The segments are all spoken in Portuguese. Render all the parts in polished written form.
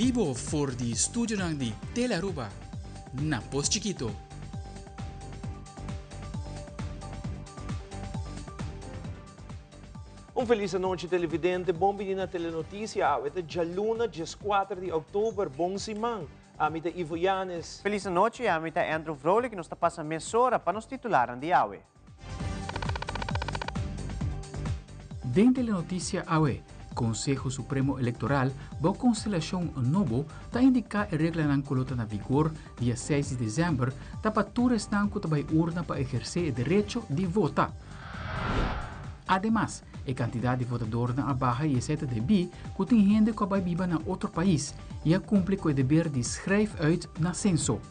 vivo for di studio ng di Telaruba, na Pos Chiquito. Un felice noche televidente, bom venire na telenotícia, avete già luna, 4 di ottobre, bom simang. Amita Ivo Yanes. Feliz noite, amita Andrew Vrolijk, que nos está passando meia para nos titularan de AWE. Den telenotícia AWE, Consejo Supremo Eleitoral, ba constelação novo, ta indica a regla ng kolota na vigor dia 6 de dezembro, ta paturas ng kutabay urna pa ejercer o direito de votar. Además, a quantidade de votadores na abaja e exceto de bi, contingente que vai viver na outro país e a cumpre com o dever de schrijf uit na censo.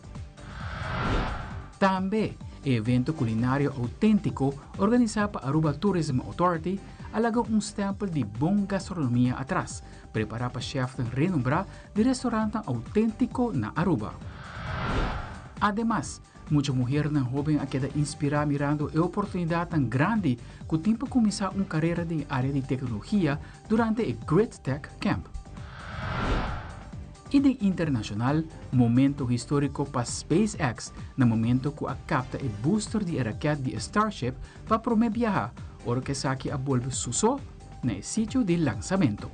Também, o evento culinário autêntico organizado para Aruba Tourism Authority alaga stempel de bom gastronomia atrás, preparar para chef renombrado de restaurante autêntico na Aruba. Además, muitas mulheres não jovem a queda inspirar mirando a oportunidade tão grande que tem para começar uma carreira na área de tecnologia durante o Grid Tech Camp. E de internacional, momento histórico para SpaceX, no momento que a capta o booster de raquete de Starship para promover viajar, ora que saque a volve suso no sítio de lançamento.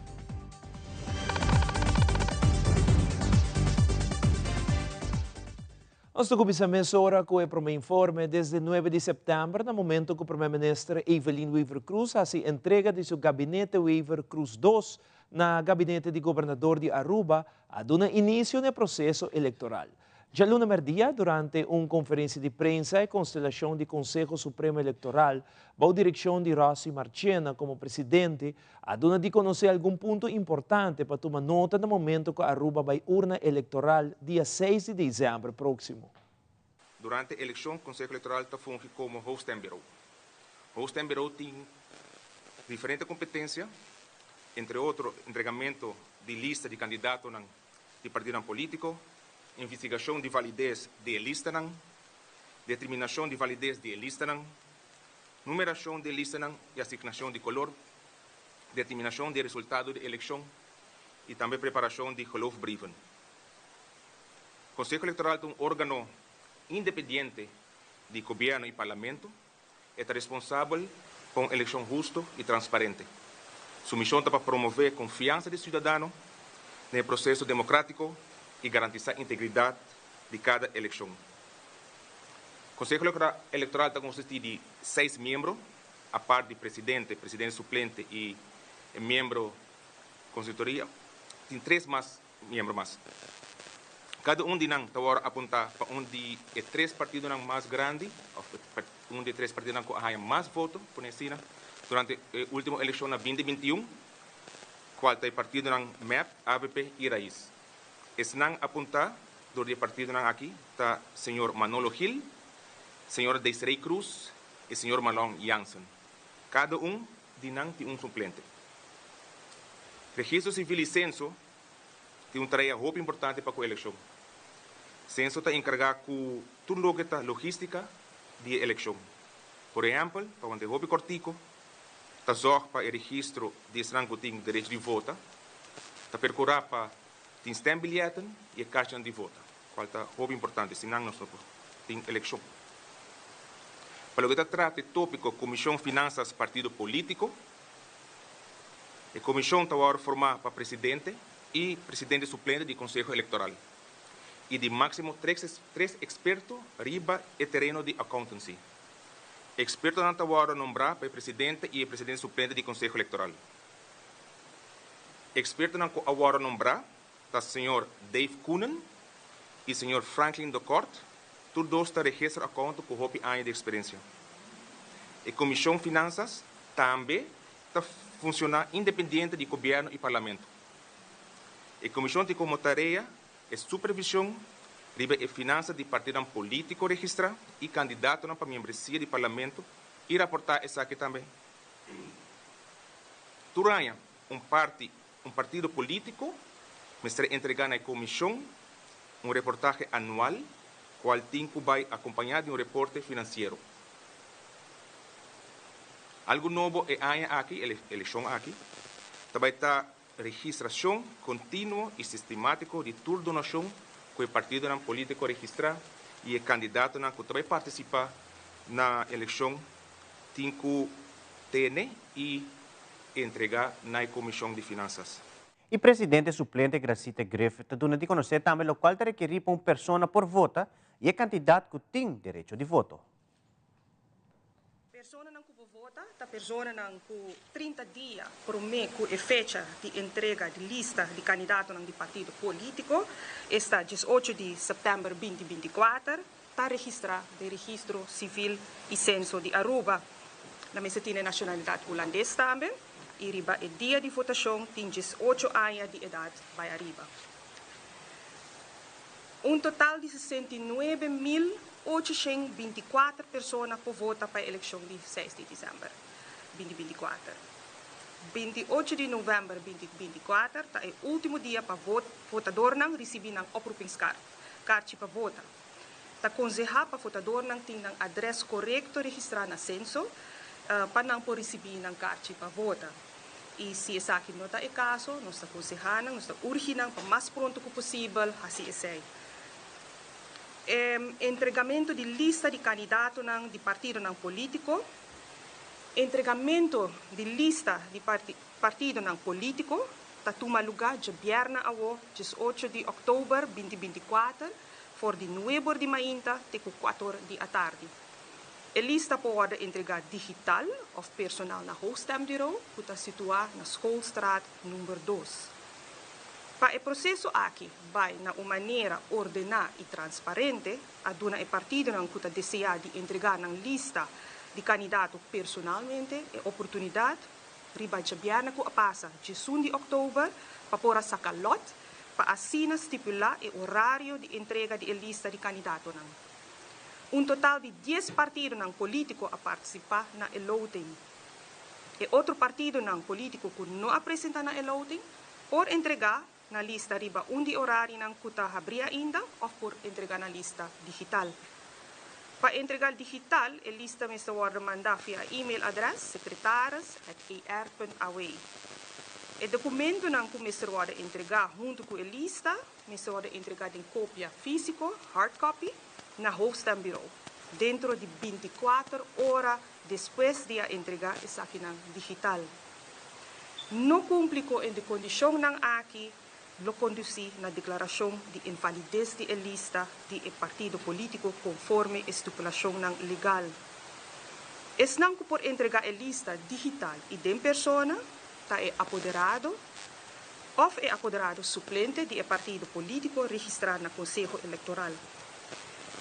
Nós começamos agora com o informe desde 9 de setembro, no momento que o primeiro-ministro Evelyn Weaver Cruz faz a entrega de seu gabinete Weaver Cruz II na gabinete de governador de Aruba a dar início no processo eleitoral. Já luna merdia, durante uma conferência de prensa e constelação do Conselho Supremo Eleitoral, a direção de Rossi Marchena como presidente, a dar de conhecer algum ponto importante para tomar nota no momento que Aruba vai urna eleitoral dia 6 de dezembro próximo. Durante a eleição, o Conselho Eleitoral está fungindo como host and bureau. Host and bureau tem diferente competência, entre outros, entregamento de lista de candidatos de partido político, investigação de validez de lista, determinação de validez de lista, numeração de lista e assignação de color, determinação de resultado de eleição e também preparação de geloofbrieven. O Conselho Eleitoral é um órgão independente de governo e parlamento, é responsável por eleição justa e transparente. Sua missão é para promover a confiança do cidadão no processo democrático e garantir a integridade de cada eleição. O Conselho Eleitoral está constituído de 6 membros, a parte de presidente suplente e membro da consultoria, tem 3 membros. Cada de nós está apontar para de 3 partidos mais grandes, de 3 partidos que tem mais votos, por ensina, durante a última eleição na 2021, qual é o partido MEP, ABP e Raiz. Esse não apontar do partido aqui está o senhor Manolo Gil, senhora Desiree Cruz e senhor Malong Jansen. Cada de nós tem suplente. Registro Civil e Censo tem tarefa muito importante para a eleição. O censo está encarregado com tudo a logística de eleição. Por exemplo, para onde o cortico, está zorg para o registro de estranho que tem direito de voto, está percorrer para tem stembiljetten e a caixa de voto. Qual é muito importante, senão nós tem eleição. Para o que trata do tópico Comissão Finanças Partido Político, a comissão está formada para presidente e presidente suplente do Conselho Eleitoral e de máximo 3 expertos riba e terreno de accountancy. Expertos não estão nombrados para presidente e presidente suplente do Conselho Eleitoral. Expertos não estão nombrados está o senhor Dave Coonan e o senhor Franklin Docourt, todos estão registrados a conta com 8 anos de experiência. A Comissão Finanças também está funcionando independente do governo e parlamento. A Comissão tem como tarefa a supervisão de finanças de partido político registrado e candidato para a membresia do parlamento e reportar isso aqui também. Durante um partido político mestre entregar na comissão reportagem anual, qual tem que vai acompanhado de reporte financeiro. Algo novo é aqui, eleição aqui, também está registração contínua e sistemática de toda donação que o partido político registrar e o candidato que vai participar na eleição tem que ter e entregar na Comissão de Finanças. E presidente suplente Gracita Griffith dona de conhecer também o qual terá que requerir uma pessoa por voto e é candidato que tem direito de voto. Persona não que vota, a persona não que 30 dias por mês que é fecha de entrega de lista de candidato de partido político, está 18 de setembro 2024, está registrado de registro civil e censo de Aruba. Na mesa tem nacionalidade holandesa também, e riba é dia de votação, tem 18 anos de idade vai arriba. Um total de 69.824 pessoas por votar para a eleição de 6 de dezembro 2024. 28 de novembro 2024 é o último dia para votador não receber uma oproepingskaart, kaartje para votar. Está aconselhado para votador não ter um adres correto registrado na censo, para não receber uma kaartje para votar. E se essa aqui não é o caso, nós está aconselhando, nós está urgindo para mais pronto que possível, assim é. Entregamento de lista de candidatos de partido político, entregamento de lista de partido político, está toma lugar de viernes a 18 de outubro 2024, for de 9 de manhã até 4 da tarde. A lista pode entregar digital ou personal na hoofdstembureau, que está situado na Schoolstraat número 2. Para o processo aqui, vai na uma maneira ordenada e transparente, a dona e partido que está deseja de entregar na lista de candidato personalmente a oportunidade, riba de viernes que passa, 1 de outubro, para pôr a sacar lot, para assim estipular o horário de entrega de lista de candidato. Um total de 10 partidos políticos a participar na loting. E outro partido político que não apresenta na loting, por entregar na lista riba de horário que está abrir ainda, ou por entregar na lista digital. Para entregar digital, a lista está mandada via e-mail adres secretaris@ar.aw. O documento que está entregar junto com a lista, está entregar em cópia física, hard copy, na hoofdstembureau, dentro de 24 horas depois de entregar essa aqui digital. Não cumpre com a condição aqui, lo conduzir na declaração de invalidez de lista de partido político conforme a estipulação legal. Es não por entregar a lista digital e de persona, está apoderado, ou é apoderado suplente de partido político registrado no Conselho Eleitoral.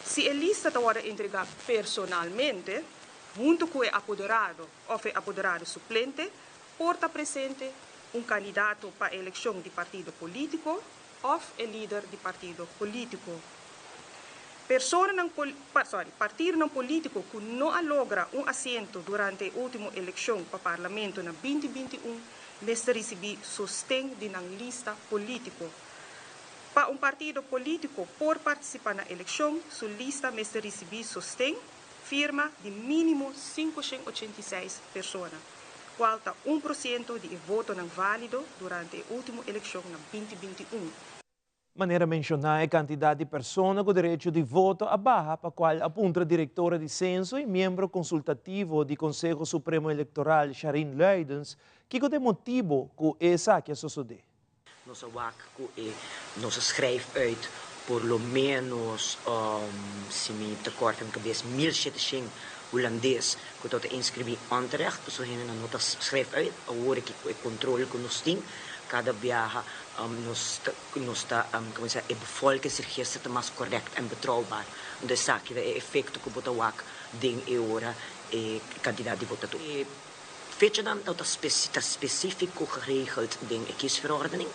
Se a lista está entregar personalmente, junto com o apoderado ou é apoderado suplente, porta presente um candidato para a eleição de partido político ou é líder de partido político. Partido não político que não logra assento durante a última eleição para o Parlamento na 2021, deve receber sustento de uma lista política. Para partido político, por participar na eleição, sua lista deve receber sustento, firma de mínimo 586 pessoas. Falta 1% de voto não válido durante a última eleição na 2021. Maneira mencionar a quantidade de pessoas com direito de voto a barra para a qual apunta a diretora de censo e membro consultativo do Conselho Supremo Eleitoral, Sharin Leidens, que tem motivo que essa que sucede. Nossa WAC nos schrijft uit por lo menos, se me tekort van cabeça, 1.700 holandês que tot inscrevi aanterecht, so hen na nota schrijf uit, hoor ik controle que nos tem, cada viaja nos como se bevolkingsregister te mais correct en betrouwbaar. Dus zaak je effecto que bota WAC den eora kandidaat die votador. Fecha dan dat specifico geregeld den kiesverordening.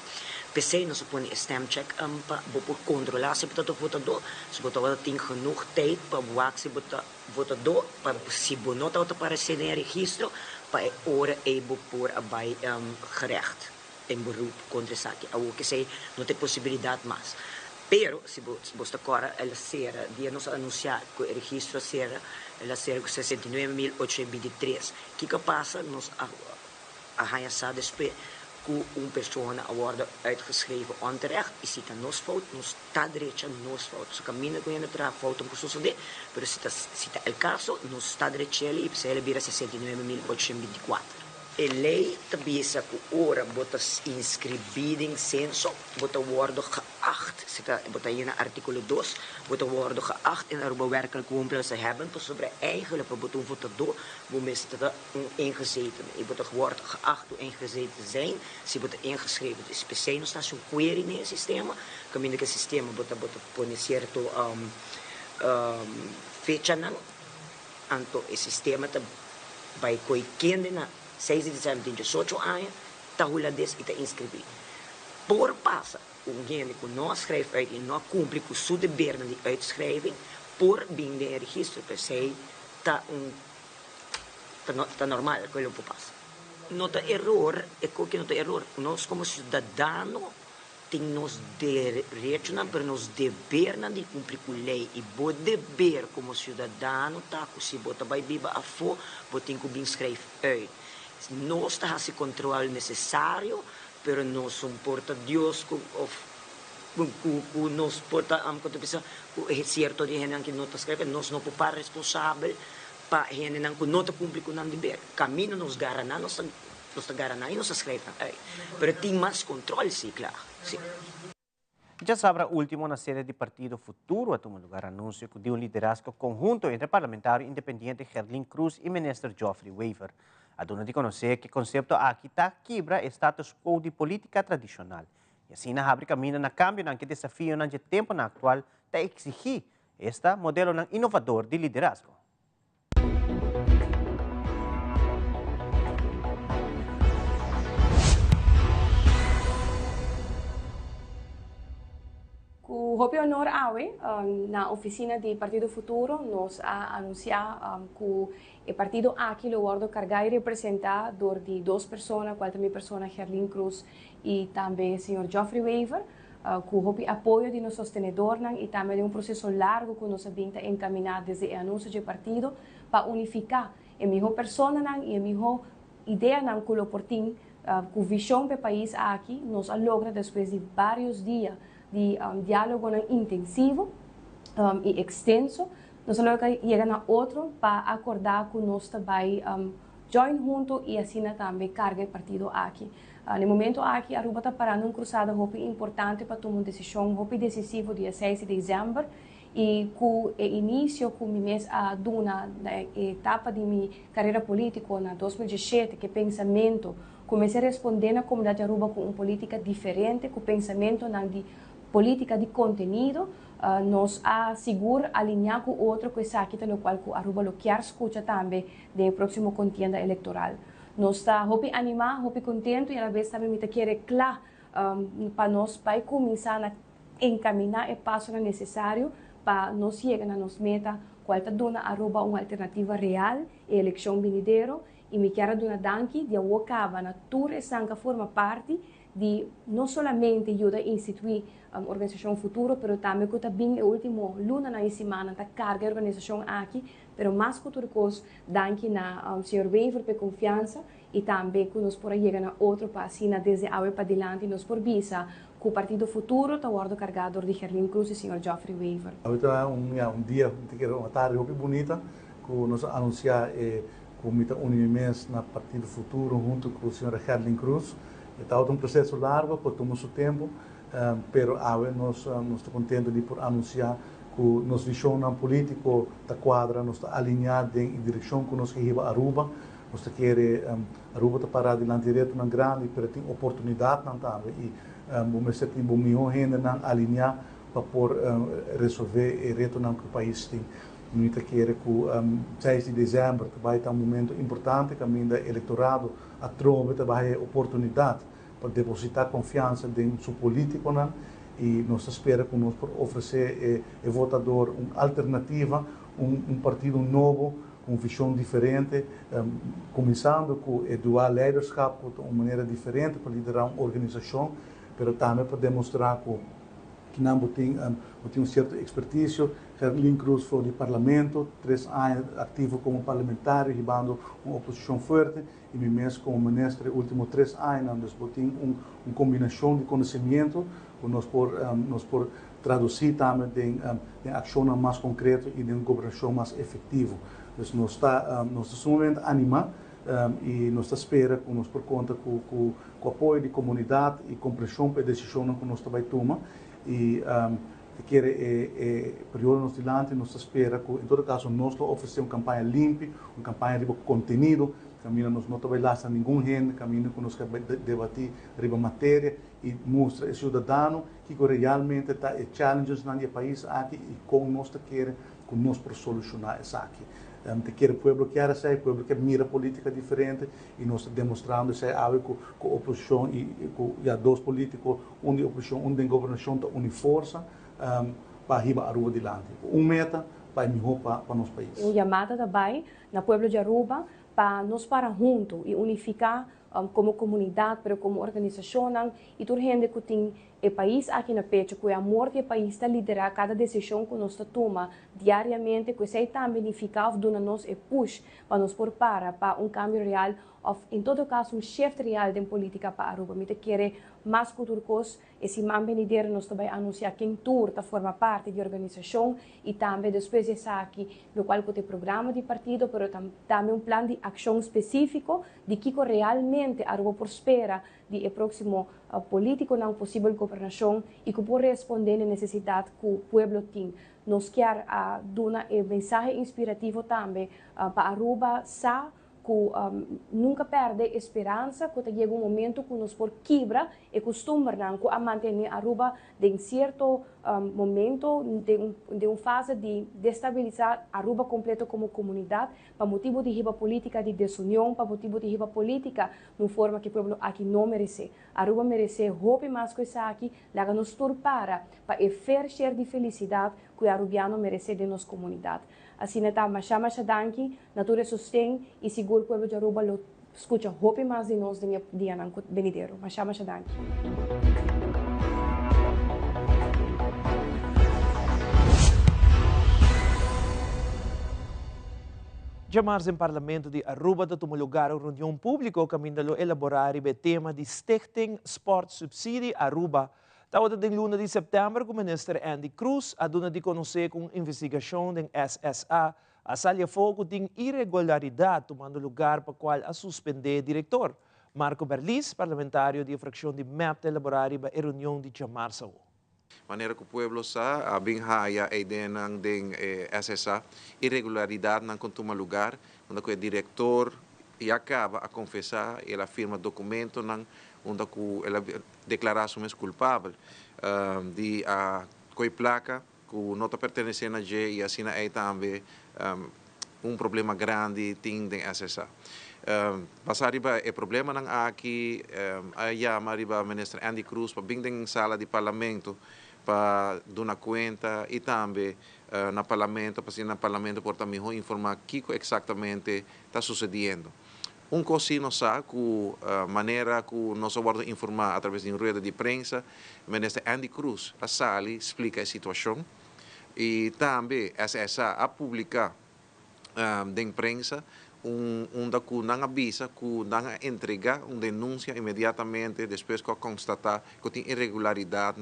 PC nos supõe stemcheck para controlar se bota votador, se bota tem genoeg tijd para WAC se bota votador para se bonota auto aparecer em registro para hora por abai gerecht em beroep contra saque. Algo que sei não tem possibilidade mais. Pero se você agora ela será dia nos anunciar que o registro será ela será com 69.823. Que passa nos arranhar depois een persoon wordt uitgeschreven onterecht, is het nos fout, nos está derecha, nos fout. So camina con una tra fout un proceso de, pero si está el caso, nos está derecha y se elevira 69.824. A lei também sa ku ora bota inscribido em censo, bota worden geacht, bota hier in artikel 2, bota worden geacht en er werkelijk complexe hebben, dus sobre eigenlijk bota een votador, wo mensen ingezeten, je bota wordt geacht om ingezeten zijn, ze bota ingeschreven, dus speciaal nog staat zo'n query in het systeem, caminho que sistema bota pone certo fecha nan, anto el sistema ta vai coi kende na 6 de dezembro de 18 anos, está holandês e está inscrito. Por passa, alguém que não escreve uit e não cumpre com o seu dever de uitschrijving, por bem de registro per se, está normal, aquilo que passa. Não está erro, é que não está erro. Nós, como cidadãos, temos direito, mas nós dever de cumprir com a lei. E o dever, como cidadão, está, se você vai viver a fora, você tem que inscrever uit. Não está esse controle necessário, mas não suporta Deus nos porta quando pensa é certo de gente que não está escrevendo, nós não podemos responsável para gente que não está cumprindo com o dever. Caminho nos garana, nós está garana e nós escrevemos, mas tem mais controle, sim, claro. Sim. Já sabe, último na sede do Partido Futuro, a tomar lugar anúncio de um liderazgo conjunto entre parlamentário independente Herlin Cruz e ministro Geoffrey Weaver. A dona de conhecer que o conceito aqui está quebra status quo de política tradicional. E assim na abre caminho na cambio na que desafio na tempo na atual está exigir este modelo inovador de liderazgo. O Hopi Honor Awe, na oficina do Partido Futuro, nos a anunciar que o partido aqui lo guardo cargar e representar de 2 pessoas, qual também pessoa Herlin Cruz e também o senhor Geoffrey Weaver, que o Hopi apoio de nosso sostenedor e também de um processo largo que nós vinha encaminhar desde o anúncio do partido para unificar a melhor pessoa e a melhor ideia que o portim, com a visão do país aqui, nos logra depois de vários dias de diálogo intensivo e extenso, nós chegamos a outro para acordar que nós vai join junto e assim também carga o partido aqui. No momento aqui, Aruba está parando cruzada importante para tomar uma decisão decisiva dia 6 de dezembro e com o início com o mês na etapa de minha carreira política na 2017, que pensamento comecei a responder na comunidade Aruba com uma política diferente, com pensamento de política de conteúdo, nos assegura alinhar com outro que está aqui, no qual a Aruba lo quer escutar também da próxima contienda eleitoral. Nós está hopi animar, hopi contento e a vez também me quer claro para nós vai começar a encaminhar o passo necessário para nós chegar na nossa meta, qual está dando a Aruba uma alternativa real e eleição vindoura e me quero dar danke de acaba na tour essa forma parte de não somente ajudar a instituir a organização Futuro, mas também que também a última luna na semana da carga a organização aqui, mas mais que tudo coisa, danke na Sr. Weaver por confiança e também que nós por chegar a outro passo desde agora para diante nós por visa que o Partido Futuro está guardo cargador de Herlin Cruz e Sr. Geoffrey Weaver. Hoje é dia, uma tarde muito bonita, que nós anunciar que o mês na Partido Futuro junto com o Sr. Herlin Cruz. Está um processo largo, por tomar seu tempo, mas nós estamos contentes de por anunciar que nossa visão política da quadra, nós está alinhada em direção que nós queremos Aruba, nós queremos Aruba está parar diante direto na grande, mas tem oportunidade também e vamos ter um melhor gente alinhar para por resolver o reto que o país tem. Nós queremos que 6 de dezembro vai ter momento importante, caminho do eleitorado, a trova vai ter oportunidade para depositar confiança em seu político e nós esperamos que nós oferecer ao votador uma alternativa, partido novo, com visão diferente, começando com o dual leadership, de uma maneira diferente para liderar uma organização, mas também para demonstrar que não tem certa expertise. Gerlin Cruz foi do Parlamento, 3 anos ativo como parlamentário, ribando uma oposição forte, e mesmo como ministro, últimos 3 anos, nós temos uma combinação de conhecimento, que nós por traduzir também em ação mais concreta e de uma governação mais efetiva. Então, nós sumamente animados e nós esperamos que nós por conta com o apoio da comunidade e compreensão para a decisão que nós também tomamos. E período nós dilante, nós esperamos que, em todo caso, nós oferecemos uma campanha limpa, uma campanha de conteúdo, caminho nós não trabalhamos ninguém gente, caminho que nós debater riba matéria e mostra ao cidadão que realmente está challenges no país aqui e como nós queremos que nós para solucionar isso aqui. Quer o povo que era o povo que mira política diferente e nós demonstrando isso com a oposição e a dois políticos, um de oposição, um de governação, une força para ir a Aruba adiante. Meta para melhor para o nosso país. Uma chamada também na povo de Aruba para nós parar juntos e unificar como comunidade, pero como organização e tudo gente que tem o país aqui na pecho, que o amor do país está liderar cada decisão que nós toma diariamente, que sei também beneficiar do nós e push para nos para câmbio real, ou em todo caso shift real de política para Aruba. Me quer mais culturas e se manter nós também anunciar quem tour forma parte da organização e também depois de aqui no qual tem programa de partido, pero também plano de ação específico de que realmente Aruba prospera de próximo político na possível governação e que pode responder à necessidade que o povo tem. Nós queremos dar um mensagem inspirativo também para Aruba, que nunca perde esperança, que chega momento que nós por quebra e costume a manter Aruba em certo momento de uma fase de destabilizar Aruba completo como comunidade, para motivo de riba política de desunião, para motivo de riba política, de forma que o povo aqui não merece. Aruba merece roupa mais que isso aqui, lá nos turpara para a fair share de felicidade que o arubiano merece de nossa comunidade. Assim, está machama danki, natura sustém e seguro o povo de Aruba lo escuta roupa mais de nós de dia não venidero. Machama danki. Jamars em Parlamento de Aruba da tomou lugar a reunião pública caminho elaborar o tema de Stichting Sport Subsidi Aruba. Tawad din luna de setembro, o ministro Andy Cruz a dona de conhecer com investigação do SSA a salha fogo de irregularidade tomando lugar para qual a suspender diretor. Marco Berlis, parlamentário de fração de MEP, elaborar a reunião de Jamars. Maneira que o povo sabe, a bem raia é de SSA, irregularidade não toma lugar, onde o diretor e acaba a confessar, ele afirma documento onde ela declaração é culpável de a placa que não está pertencendo a G e assim é também problema grande tem de SSA. Passar riba é problema não aqui a chama riba ministro Andy Cruz para bem em sala de parlamento para dar conta e também na parlamento para na parlamento por também informar o que exatamente está sucedendo. Cosino sabe que a maneira que nós vamos informar através de uma rueda de prensa, o ministro Andy Cruz, a sala explica a situação e também a SSA a publicar da imprensa onde que não avisa que não entrega uma denúncia imediatamente depois que constatar que tem irregularidade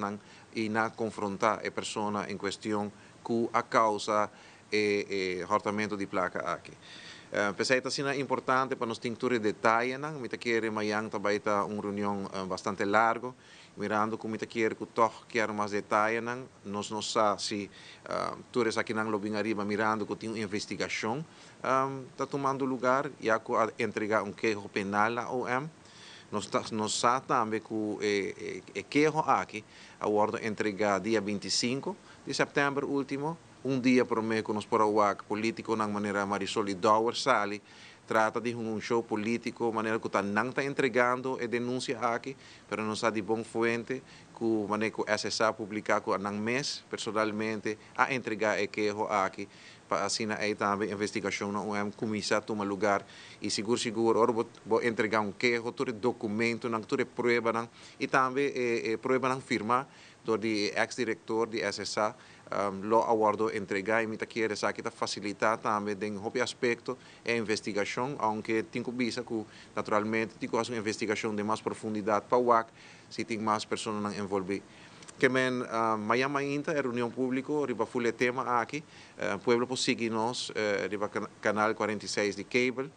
e não confrontar a pessoa em questão que a causa é cortamento de placa aqui. Pensei que é importante para nós ter detalhes, me quero amanhã também uma reunião bastante larga, mirando como me quero que toque quero mais detalhes, nós não sabemos se todos aqui na lobby arriba mirando que tem uma investigação, está tomando lugar e a entregar queijo penal à OM. Nós sabemos também que o queijo aqui a ordem entregar dia 25 de setembro último. Dia para mim que nós podemos político na maneira Marisol e Dauer Sali trata de show político maneira que não está entregando a denúncia aqui, mas não está de boa fonte que maneira que o SSA publicar que não mês personalmente a entregar a queijo aqui para assim aí também a investigação não começa a tomar lugar e seguro vou entregar queijo todo documento não toda prova não e também prova não firma do ex-diretor de SSA lo aguardo entregar y me quiere que facilitar también en ese aspecto de investigación, aunque tengo visa que naturalmente tengo que hacer una investigación de más profundidad para WAC, si tengo más personas envolvidas. Que men Miami Inta é reunião pública, riba full tema aqui, pueblo por seguir-nos, riba canal 46 de cable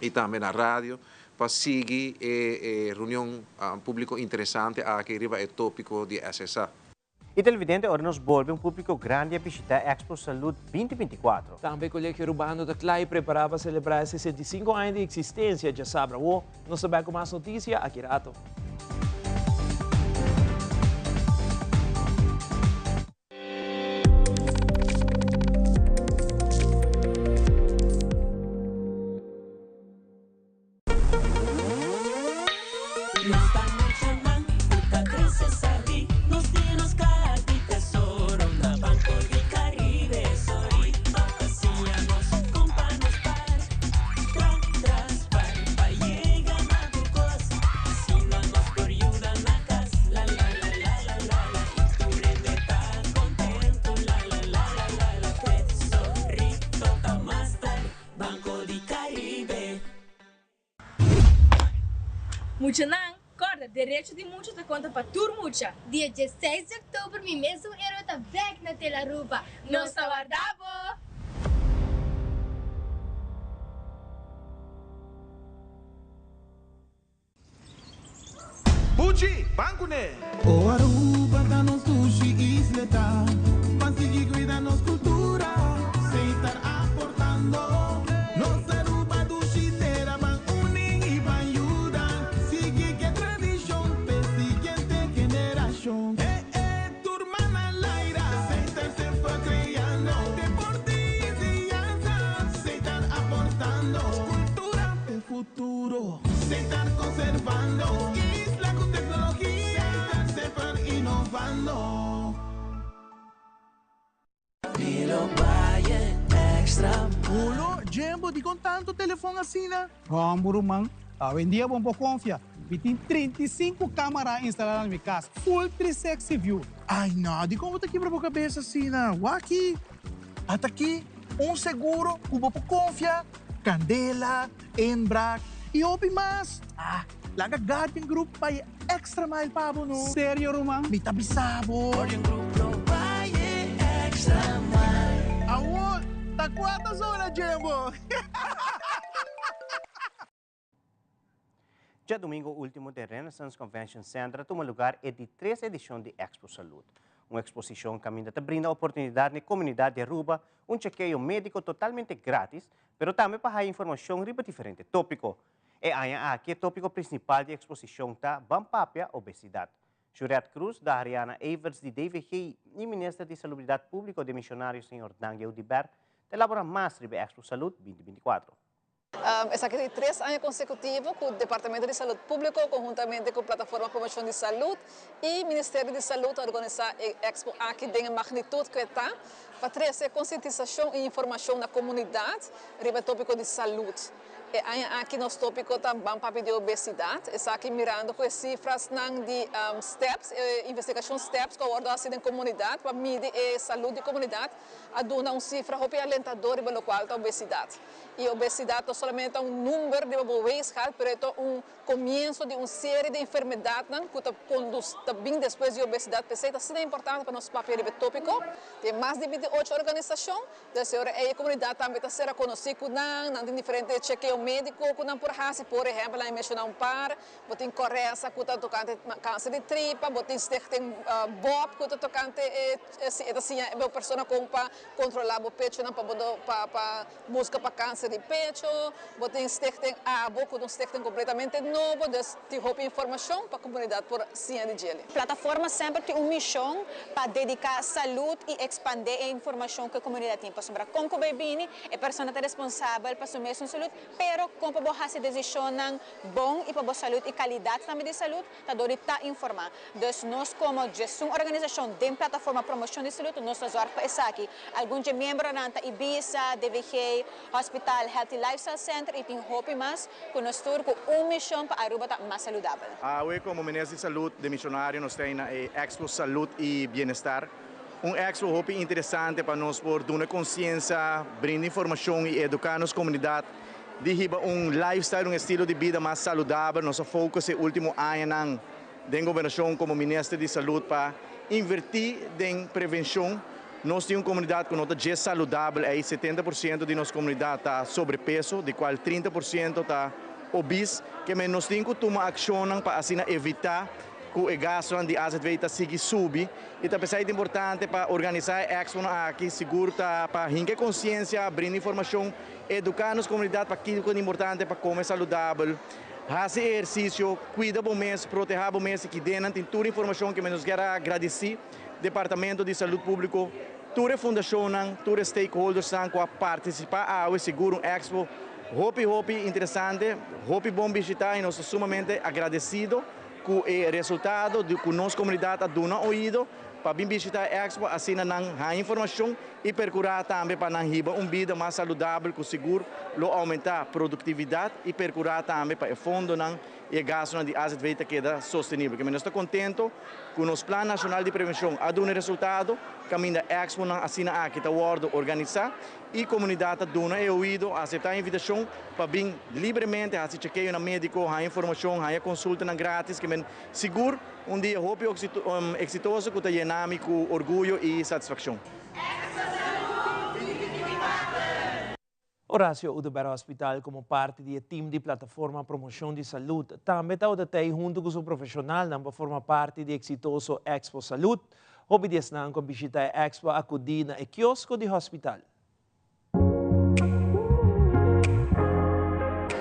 e também na rádio, para seguir reunião público interessante aqui, riba é tópico de SSA. E televidente, ora nos volve público grande a visitar Expo Salud 2024. Também o Colégio Urbano da CLAI preparava para celebrar 65 anos de existência de Sabra. Nós sabemos com mais notícias aqui rato. Muchanan, corda, direito de muitos da conta para turmucha. Dia 16 de outubro, me mesmo era outra back na tela ruba. Nós tá guardavo! Buchi, banco né? O Aruba tá no sushi isleta, conseguir cuidar nos cultura, sem estar aportando. Nos Aruba do Chitera van unem e van ajudar, seguir que tradição, per siguiente geração. Turma na laira, sem estar sempre criando, deportes e dança, sem estar aportando, cultura é futuro, sem estar conservando. Ulo, Jembo, di con tanto telefone assim, né? Vamos, man. Hoje em dia, vamos confiar. Tem 35 câmeras instaladas na minha casa. Full 360 view. Ai, não, di como tá aqui pra boca cabeça assim, né? Aqui, até aqui, seguro, cubo por confiar, Candela, Enbrac e Obi mais. Laga Guardian Group vai extra mile pa no. Sério, Roman? Me tabisabo. Guardian Group no vai extra mile. Awo, tá 4 horas, Jembo. Já domingo último de Renaissance Convention Center toma lugar a 13ª edição de Expo Salud. Uma exposição que ainda brinda oportunidade na comunidade de Aruba, chequeio médico totalmente grátis, mas também para informação sobre diferentes tópicos. E aqui o tópico principal da exposição está Bampapia, obesidade. Juliette Cruz, da Ariana Evers, de DVG, e Ministro de Salubridade Pública de Missionários, Sr. Daniel Dibert, elabora mais sobre a Expo Salud 2024. Essa aqui é 3 anos consecutivos com o Departamento de Saúde Pública, conjuntamente com a Plataforma Promoção de Saúde e o Ministério de Saúde, organizar a Expo aqui tem a magnitude que está, para trazer conscientização e informação na comunidade sobre o tópico de saúde. E aqui nos tópicos também para de obesidade, está aqui mirando com as cifras de steps, investigação steps que eu ordeno assim na comunidade, para medir a saúde da comunidade, a dar cifra alentadora pelo qual a obesidade. E a obesidade não somente número de bebês, mas é começo de uma série de enfermidades que conduz também depois de obesidade. É assim importante para nosso papel de tópico. Tem mais de 28 organizações, a comunidade também está sendo conhecida em diferentes chequeios médicos, por exemplo, lá em mencionar par, tem Coreia, que está tocando câncer de tripa, tem BOP, que está tocando a pessoa para controlar o peito, para buscar para câncer de peito, tem abo, que tem completamente novo, tem informação para a comunidade por ciência de gelo. A plataforma sempre tem uma missão para dedicar saúde e expandir a informação que a comunidade tem. Sobre como o bebê é a pessoa responsável para assumir sua saúde, pero como para fazer decisões bom e para a saúde e qualidade também de saúde, está informar. Então, nós como uma organização de plataforma promoção de saúde, nós estamos aqui. Alguns membros da Ibiza, DVG, Hospital Healthy Lifestyle Center e tem Hope mais, que nós temos uma missão para Aruba mais saudável. Hoje, como Ministro de Saúde de Missionário, nós temos a Expo Saúde e Bem-Estar, expo hopi interessante para nós por dar consciência, brindar informação e educar nossa comunidade. De hiba lifestyle, estilo de vida mais saudável. Nosso foco é o último ano da governação como Ministro de Saúde para invertir em prevenção. Nós temos uma comunidade com nota G saudável, aí 70% de nossa comunidade está sobrepeso, de qual 30% está obeso, que nós temos que tomar ação para assim evitar que o gasto de azeite siga subir. E também é importante para organizar a expo aqui, seguro para rinque consciência, brindar informação, educar nossa comunidade para aquilo que é importante para comer saudável. Fazer exercício, cuidar bom mês, proteger bom mês, que dê toda a informação que nos quero agradecer. Departamento de Saúde Pública, toda a fundação, todos os stakeholders que participar a Seguro Expo. Hopi interessante, hopi bom visitar e nós somos sumamente agradecidos com o resultado de que nossa comunidade a dona ouído para vir visitar a Expo, assim a informação e procurar também para riba vida mais saudável, com seguro, aumentar a produtividade e procurar também para o fundo e gasto de azeite que é sustentável. Nós estamos contentes com o nosso Plano Nacional de Prevenção a dar resultado, caminho da Expo assim aqui está organizar e a comunidade dona é ouído, aceitar a invitação para vir livremente, a se chequeio na médico, a informação, a consulta grátis, que seguro dia exitoso que está llenando com orgulho e satisfação. Horácio Udebera Hospital, como parte do time de plataforma Promoção de Saúde, também está junto com o profissional, que forma parte do exitoso Expo Saúde. Obediência com visitar a Expo acudida e quiosco do hospital.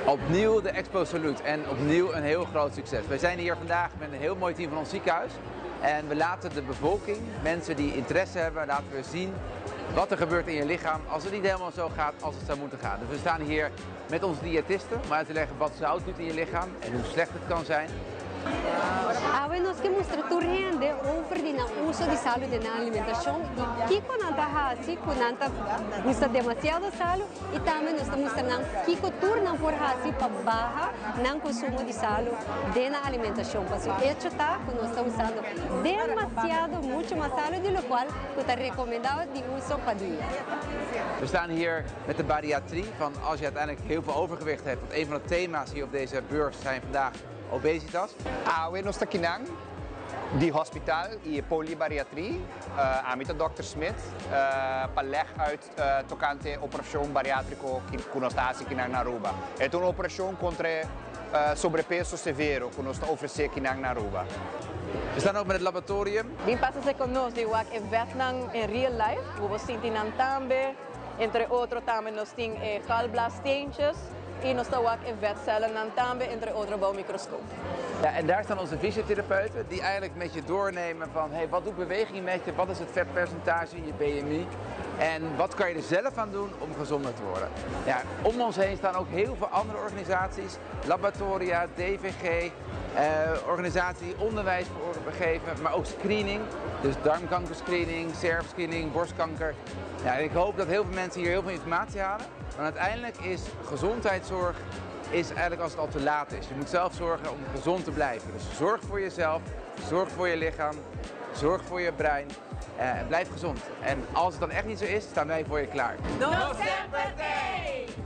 Opnieuw de Expo Salut en opnieuw een heel groot succes. We zijn hier vandaag met een heel mooi team van ons ziekenhuis. En we laten de bevolking, mensen die interesse hebben, laten we zien wat er gebeurt in je lichaam als het niet helemaal zo gaat als het zou moeten gaan. Dus we staan hier met onze diëtisten om uit te leggen wat zout doet in je lichaam en hoe slecht het kan zijn. Nós que mostrar turrende over de uso de sal na alimentação e que não está assim, que não usa demasiado sal e também nós estamos mostrando que turna por assim para barra não consumo de sal na alimentação. Porque isso está que nós estamos usando demasiado, muito mais sal, de lo qual está recomendado de uso para dia. We staan hier met de bariatrie van als je uiteindelijk heel veel overgewicht hebt. Want een van de thema's hier op deze beurs zijn vandaag obesitas. We nós aqui de hospital e polybariatrie, amita Dr. Smith, para leg uit tocante operação bariátrico que nós está aqui na Aruba. É uma operação contra sobrepeso severo que nós está oferecendo aqui na Aruba. We staan ook met het laboratorium. Vim passa-se conosco de wak event em real life, we sentimos também, entre outros também nós temos galblaastentjes. E nós estamos ook in vetcellen também, entre andere bouwmicroscoop. Ja, en daar staan onze fysiotherapeuten die eigenlijk met je doornemen van hey, wat doet beweging met je, wat is het vetpercentage in je BMI en wat kan je er zelf aan doen om gezonder te worden. Ja, om ons heen staan ook heel veel andere organisaties, laboratoria, DVG, organisaties die onderwijs geven, maar ook screening, dus darmkankerscreening, cervixscreening, borstkanker. Ja, en ik hoop dat heel veel mensen hier heel veel informatie halen. Maar uiteindelijk is gezondheidszorg eigenlijk als het al te laat is. Je moet zelf zorgen om gezond te blijven. Dus zorg voor jezelf, zorg voor je lichaam, zorg voor je brein en blijf gezond. En als het dan echt niet zo is, staan wij voor je klaar. No sempre tem!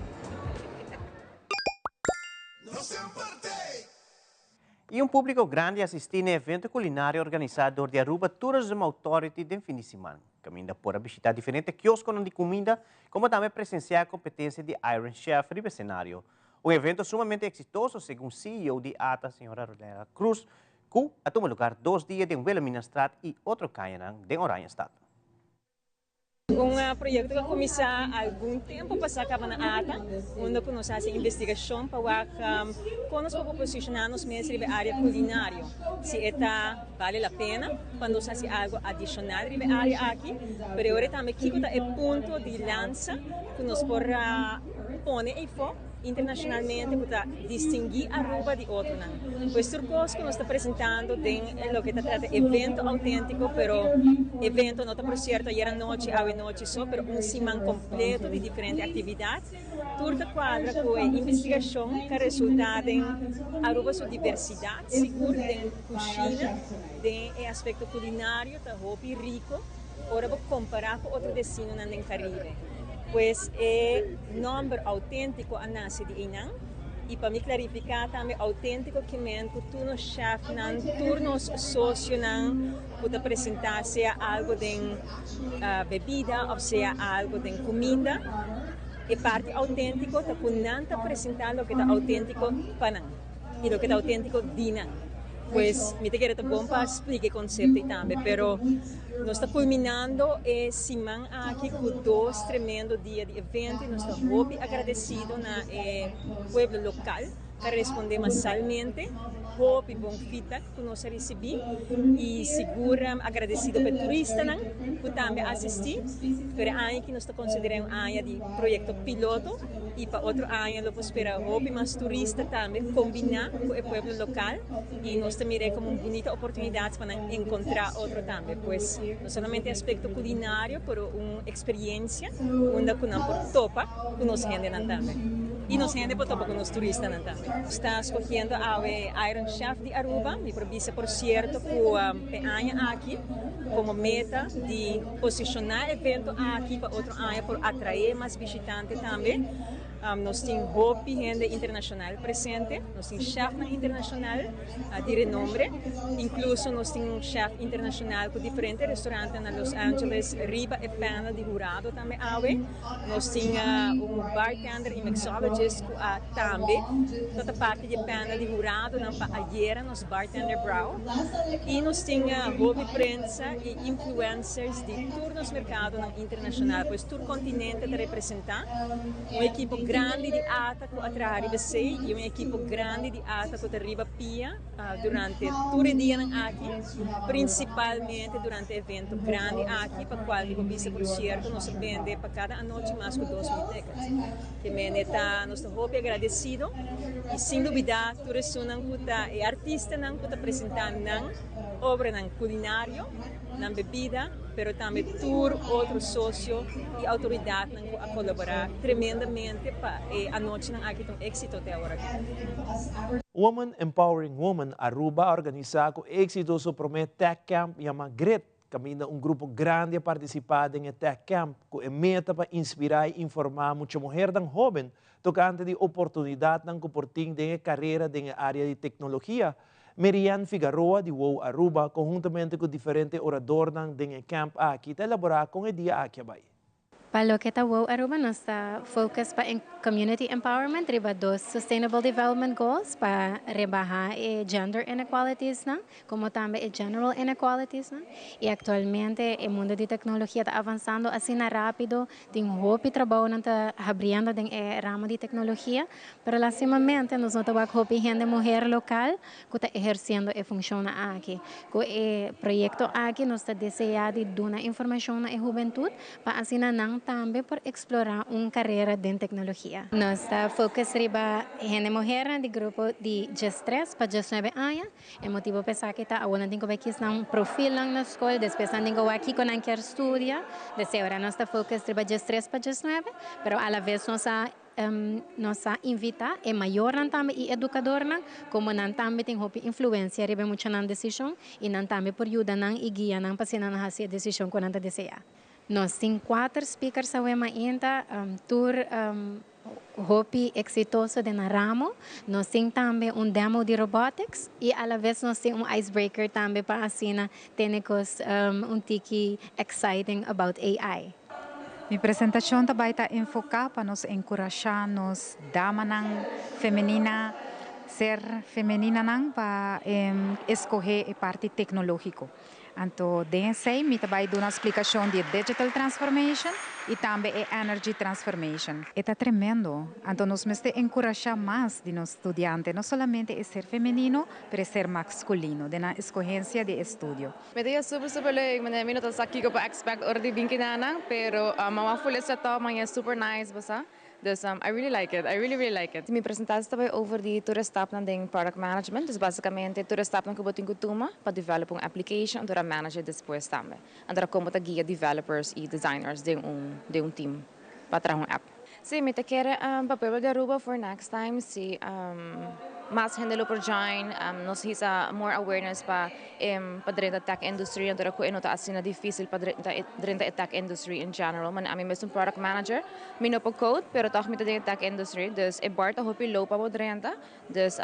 E público grande assistiu a evento culinário organizado por a Aruba Tourism Authority de fim de semana. Caminha por visitar diferentes quioscos de comida, como também presenciar a competência de Iron Chef de cenário. Um evento sumamente exitoso, segundo o CEO de ATA, a senhora Rolera Cruz, que a tomar lugar 2 dias de Wilhelmina Straat e outro Caianan de Oranjestad. Projeto que começou há algum tempo passado na ATA, onde nós fazemos investigação para como nós podemos posicionar-nos mesmo na área culinária. Se vale a pena, quando nós fazemos algo adicional na área aqui, mas agora também que é o ponto de lança que nós podemos pôr em foco internacionalmente para distinguir a Aruba de outro. Este curso que nós estamos apresentando tem o que trata de evento autêntico, pero evento não está por certo, era noite, a noite só, pero semana completo de diferentes atividades. Turca quadra com investigação que resulta em Aruba sua diversidade, seguro em cozinha, tem aspecto culinário, tá roupa rico. ahora vou comparar com outro destino no Caribe. Pois é nome autêntico a nasce de Inang, e para me clarificar também autêntico que mesmo tu no chefe não turnos sócio não pode apresentar seja algo de bebida ou seja algo de comida. E parte autêntico tá punanta apresentar o que tá autêntico para não e o que tá autêntico de não. Pues me te quiero bom para explicar o conceito também, pero nós está culminando esse semana aqui com 2 tremendos dias de evento e nós estamos muito agradecidos na pueblo local que respondeu massalmente, muito bom feedback que nós recebemos e segura agradecido para turistas que também assistir, para ano que nós está considerando um ano de projeto piloto e para outro ano nós esperamos muito mais turistas também combinar com o pueblo local e nós também como uma bonita oportunidade para encontrar outro também, pois não somente aspecto culinário, mas uma experiência onde nós topa com nós gente também. E nós gente para topa com os turistas também. Está escolhendo a Iron Chef de Aruba, me provisa por certo com a ano aqui como meta de posicionar o evento aqui para outro ano por atrair mais visitantes também. Nós temos hopi gente internacional presente, nós temos chef internacional de renome, incluso nós temos chef internacional com diferentes restaurantes na Los Angeles, riba e panel de jurado também nós temos bartender e mixologist também, toda parte de panel de jurado na ayer nos bartender brow e nós temos hopi prensa e influencers de turnos mercado internacional, pois todo continente te representar, uma equipe grande de ata que atrás você e uma equipe grande de ata que arriba pia durante todo o dia aqui, principalmente durante o evento grande aqui, para qual eu visse por certo nós vende para cada noite mais que 2.000 tickets. Que nós estamos muito agradecidos e sem dúvida todos são artistas que estão apresentando obra culinário, na bebida, pero também tour outros sócios e autoridades a colaborar tremendamente para a noite aqui tem êxito até agora. Women Empowering Women Aruba organiza com exitoso prometo Tech Camp chamado GRIT. Camina grupo grande a participar em Tech Camp com a meta para inspirar e informar muitas mulheres jovens tocante de oportunidade que portem de carreira na área de tecnologia. Merian Figueroa de WOW Aruba, conjuntamente com diferentes oradores do camp aqui, está elaborar com o dia aqui. Para lo que está WOW Aruba, nuestra focus para community empowerment, riba 2 Sustainable Development Goals para rebajar gender inequalities, como también general inequalities. Y actualmente el mundo de tecnología está avanzando así rápido, tem hopi trabalho está abrindo en el ramo de tecnología, pero lastimamente nos no trabaja hopi gente mujer local que está ejerciendo y funciona aquí. Con el proyecto aquí nos está deseando de dar información a la juventud para así também por explorar uma carreira em tecnologia. Nossa focus riba gente mulher de grupo de 3 para 9 anos. O motivo pensar que está agora tem que fazer um perfil na escola, depois tem que aqui com quer estudar. Desse hora nossa focus riba 3 para 9, pero a la vez nossa invita é maior também e educador como não também tem influência riba muito na decisão e não também por ajuda e guia não para se não fazer decisão quando deseja. Nós temos 4 speakers ainda, tour hopi exitoso de ramo. Nós temos também demo de robotics e, à vez, nós temos icebreaker também para assim termos tiki exciting about AI. Minha apresentação também está enfocada para nos encorajar nos damas feminina, ser feminina para escolher a parte tecnológica. Então, DNC me também dá uma explicação de digital transformation e também energy transformation. Está tremendo. Então, nós temos que encorajar mais de nossos estudantes, não somente ser feminino, mas ser masculino, na escolha de estudo. Me dia super leuk. Mijn minuut aqui que para expect ordi binkinana, pero mama full is het al, maar super nice basa. Dus I really like it. I really like it. Minha apresentação também over de toda etapa de product management. Dus basicamente toda etapa que eu tenho que tomar para develop uma application e manager depois também. Então como para guiar developers e designers de team para trabalhar uma app. Sim, me quero papel de Aruba for next time. Sim, mas gente lo por join, nos hisa more awareness pa drin tech industry, ang ko inota asina difícil pa drin tech industry in general. Man ami mesmo product manager, mino po code, pero toch mita drin tech industry, dus barta hopi low pa po drin ta. Dus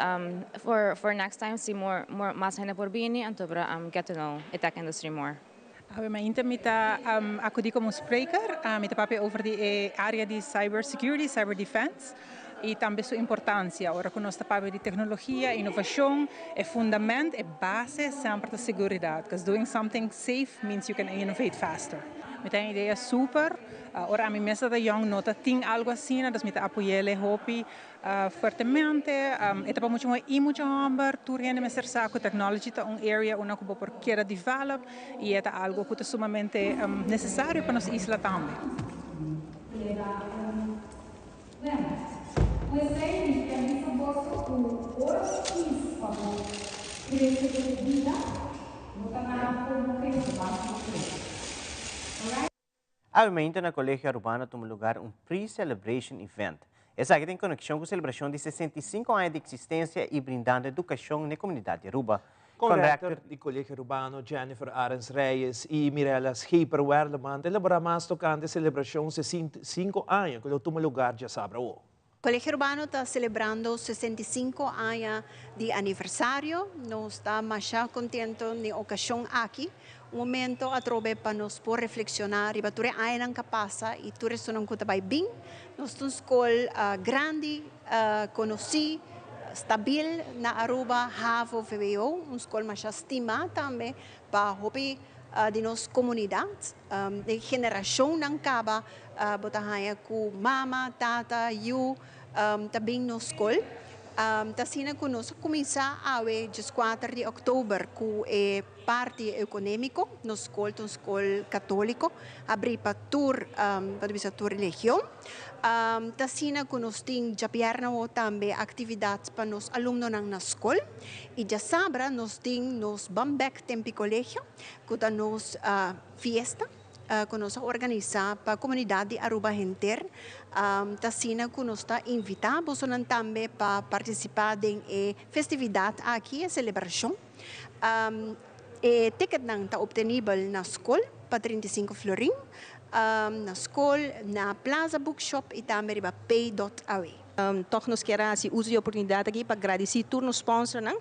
for next time see more mas gente por bini, antobra get to know tech industry more. Mijn intermita acudi como spreker, met papi over de area de cybersecurity, cyberdefense. E também sua importância. Ora, que nós trabalhamos de tecnologia, inovação, é fundamento, é base sempre da segurança. Because doing something safe means you can innovate faster. Me tem ideia super. Ora, a minha mesa da young nota tem algo assim, então me apoiei ele hopi fortemente. É para muito mais e muito amber. Tudo ainda me serve que tecnologia é uma área onde eu por querer develop e é algo que é sumamente necessário para nossa isla também. Atualmente, no Colegio Urbano toma lugar um pre-celebration event. Essa aqui tem conexão com a celebração de 65 anos de existência e brindando educação na comunidade de Aruba. Com o rector do Colegio Urbano, Jennifer Arens Reyes e Mirella Schieper-Werleman, elaborar mais tocante a celebração de 65 anos que toma lugar de Sabra. O Colegio Urbano está celebrando 65 anos de aniversário. Nós estamos muito contentos na ocasião aqui. Um momento a trobe para nós por reflexionar e para tudo ainda que passa e tudo isso não conta bem. Nós temos escola grande, conhecida, stabil na Aruba, Havo, VWO, uma escola mais estimada também para hobby de nossa comunidade. De geração não acaba, botar com mama, tata, you, também na escola. Tasina conosco começa a dia 4 de outubro com a parte econômica na escola católica, abrir para tour religião. Tasina conosco tem já perna também atividades para os alunos na escola e já sabra nós temos nos Bambek Tempi Colégio, que é nos festa. Que nós organizamos para a comunidade de Aruba inteira. Tasina que nós invitamos também para participar da festividade aqui, a celebração. O ticket não está obtenível na escola, para 35 florim, na escola, na Plaza Bookshop e também para pay.awe. Toch nos quero assim, uso a oportunidade aqui para agradecer todos os sponsors, não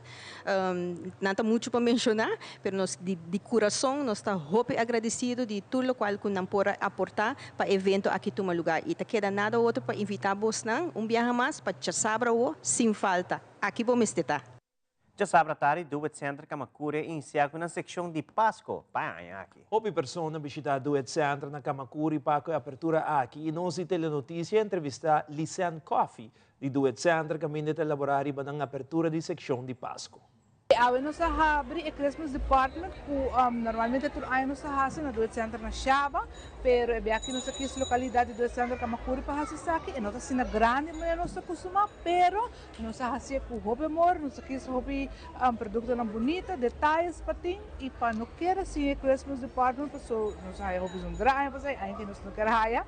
está muito para mencionar, mas nós de coração nós está muito agradecido de tudo o qual que não pode aportar para o evento aqui no lugar. E não queda nada outro para invitar vos não, viagem mais para Chasabra sem falta. Aqui vamos estar. Chasabra tari do Centro Kamakuri inicia na seção de Páscoa para aqui. Houve pessoas visitar do Centro na Kamakuri para a abertura aqui e nós telenotícia entrevistar Lisan Coffee do Centro que vai elaborar para a abertura de seção de Páscoa. Awe no sa habri e Christmas department ku normalmente tur ay no sa hasa na duet center na Shaba pero e aqui no sa kis localidade do center Kamakuri pa hasa saki e no sa sina grande mo no sa kusuma pero no sa hasa ku hobe mor no sa kis hobe produkto na bonita detalhes pating e pa no quer si Christmas department pa so no sa hobe zum drai pa sai ainda no quer haya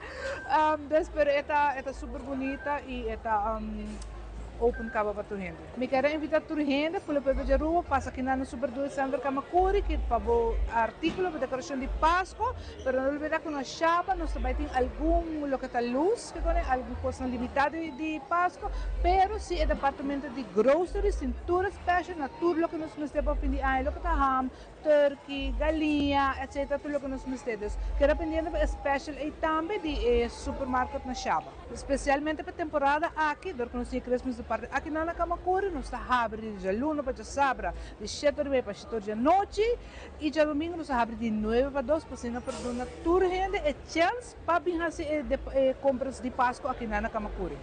pero eta super bonita e eta open kaba para turhende. Me quero invitar turhende pelo povo de rua, passa aqui na Super 2 Centro Kamakuri, que para o artículo de decoração de Páscoa, pero não olvidar que nós chapa, nós também tem algum local luz, que tem alguma coisa limitada de Páscoa, pero se é departamento de groceries, tem tudo special, na tudo que nós temos para fim de ano, que tá ham, turkey, galinha, etc. Tudo que nós temos. Quero aprender a special e também de supermercado na chapa, especialmente para temporada aqui, do que nós temos Christmas aqui na Kamakuri, nós está abre de luna para Sabra, de 7 para 7 da noite e de domingo nós abre de 9 para 2 para cena para dona tour rende e chance para vir fazer compras de Páscoa aqui na Kamakuri.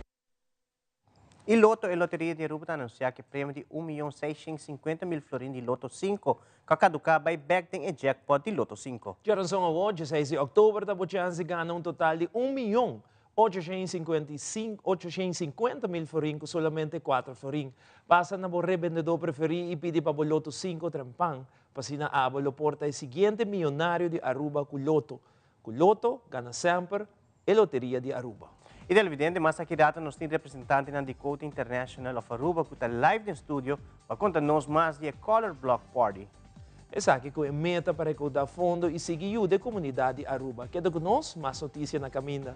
E Loto e Loteria de Aruba anuncia que prêmio de 1.650.000 florins de Loto 5, que caduca by back tem e jackpot de Loto 5. Geração Award, 16 de outubro, da chance ganha um total de 1.850.000 florin com somente 4 florin. Passa na borre vendedor preferido e pede para o Loto 5 trempang. Pasina abolo porta o seguinte milionário de Aruba com Loto. Com Loto, gana sempre a Loteria de Aruba. E televidente, mas aqui data nós temos representante na Dakota International of Aruba que está live no estúdio para contar-nos mais de Color Block Party. Essa aqui é a meta para recaudar fundo e seguir a comunidade Aruba. Queda conosco, mais notícia na caminha.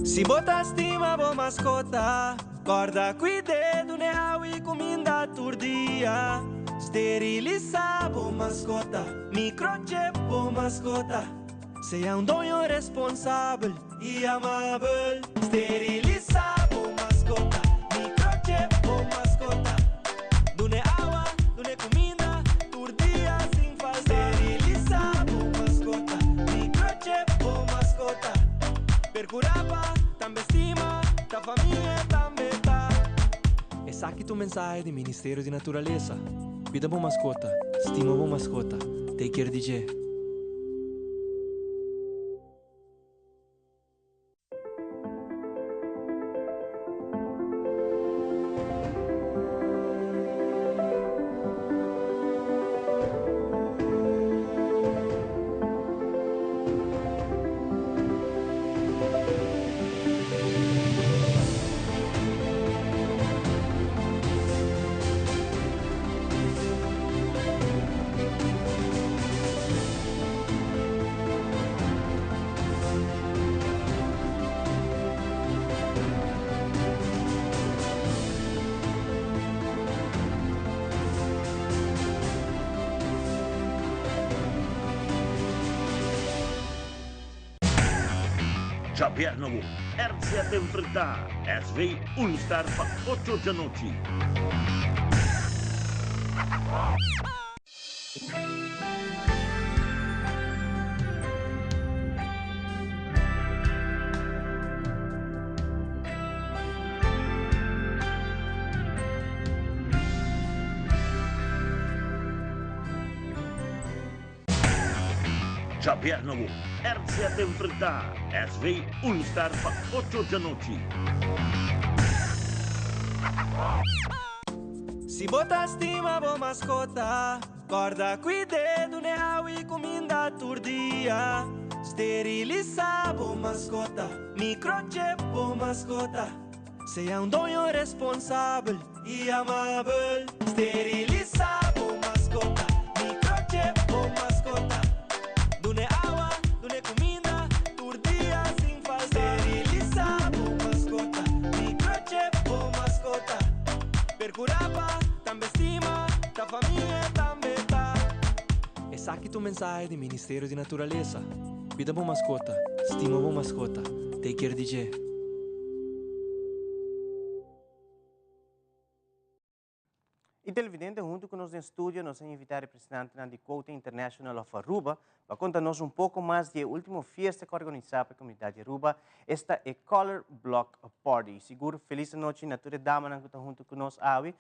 Se botar estima, boa mascota. Guarda cuidado, né? E comida todo dia. Esterilizar, boa mascota. Microchip, boa mascota. Seja dono responsável e amável. Esterilizar, boa mascota. Microchip, boa mascota. Dune água, dune comida, todo dia sem falta. Esterilizar, boa mascota. Microchip, boa mascota. Percuraba, também estima, da família também tá. Essa aqui é a mensagem do Ministério de Natureza. Cuida boa mascota, estima boa mascota, take care DJ. Governo RCT enfrentar SV Unistar para 8 da noite. Governo RCT enfrentar SV Unistar para 8 da noite. Se botar estima, boa mascota. Guarda cuidado, né? E comida todo dia. Esterilizar, boa mascota. Microchip, boa mascota. Seja dono responsável e amável. Esterilizar, boa mascota. Microchip, boa mascota. Dune água, dune comida, todo dia sem falta. Esterilizar, boa mascota. Microchip, boa mascota. Percuraba, também estima, da família também tá. Essa aqui é a mensagem do Ministério de Natureza. Cuida boa mascota, estima boa mascota, take care DJ. E televidente, junto com nós no estúdio, nós vamos invitar o representante da Dakota International of Aruba para contar-nos um pouco mais da última festa que organizada para a comunidade de Aruba. Esta é Color Block Party. Seguro, feliz noite, natura dama, que está junto com nós, Awi.